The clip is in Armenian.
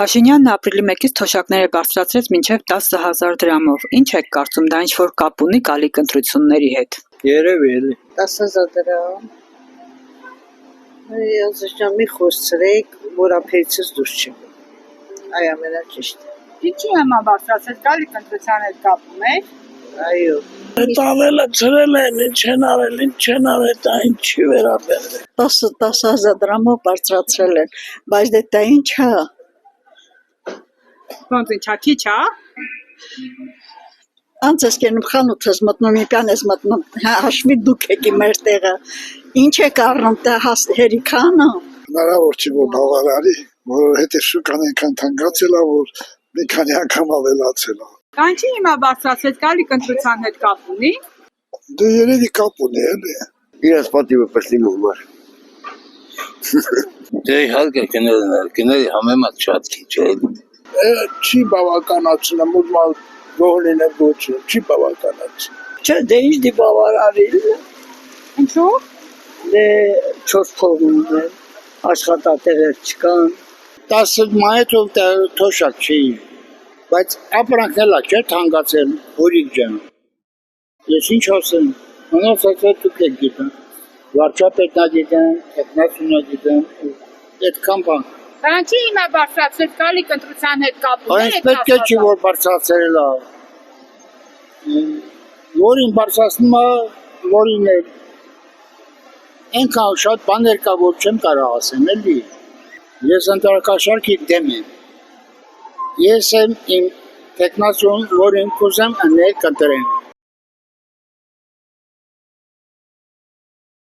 Փաշինյանն ապրիլի 1-ից թոշակները բարձրացրեց մինչև 10,000 դրամով։ Ինչ եք կարծում, դա ինչ-որ կապ ունի գալիք ընտրությունների հետ։ Երևի էլի։ 10,000 դրամ։ Եզրճան մի խոսցրեք, որ ապերիցս դուրս չի։ Այ ամենաճիշտ։ Ինչի հիմա բարձրացեց գալիք ընտրության հետ կապ ուներ։ Այո։ Այդ ավելը ծրել են, ինչ չեն արել, դա ինչ չի վերաբերել։ 10,000 դրամով բարձրացրել են, բայց դա ինչ է։ Ոնց ինչա քիչ է։ Անց ես կենում խանութ ես մտնում, մի բան ես մտնում, հաշվի դուք եկի մեր տեղը։ Ինչ եք առնում, դա հերիքան է։ Հնարավոր չի, որ բավարարի, որովհետև շուկան այնքան թանկացել է, որ մի քանի անգամ ավելացել է։ Կանչի հիմա բարձրացեց գալիք ընտրության հետ կապ ունի։ Դե երևի կապ ունի, էլի։ Իրենց պատիվը պրտի մոմար։ Դե իհարկե կների համեմատ շատ քիչ է։ Չի բավականացնում, ուզում գողլին է ոչը, չի բավականացնում։ Չէ, դե ինչ դի բավարարի։ Ինչու։ Դե 4 փողում է, աշխատատեղեր չկան։ 10 մայթով թոշակ չի, բայց ապրանքն էլա չէ թանկացել, հորիկ ջան։ Ես ինչ ասեմ, մնացած է դուք եք գիտեմ, վարչապետն է գիտեմ, տնտեսությունն է գիտեմ, այդքան բան։ Կանչի հիմա բարձրացեց գալիք ընտրության հետ կապ ունի։ Այս պետք է չի, որ բարձրացրել է։ Որին բարձրացնում է, որին է։ Այնքան շատ բաներ կա, որ չեմ կարող ասեմ, էլի։ Ես ընտրակաշարքի դեմ եմ։ Ես եմ իմ տեխնացիոն, որին կուզեմ անել կտրեմ։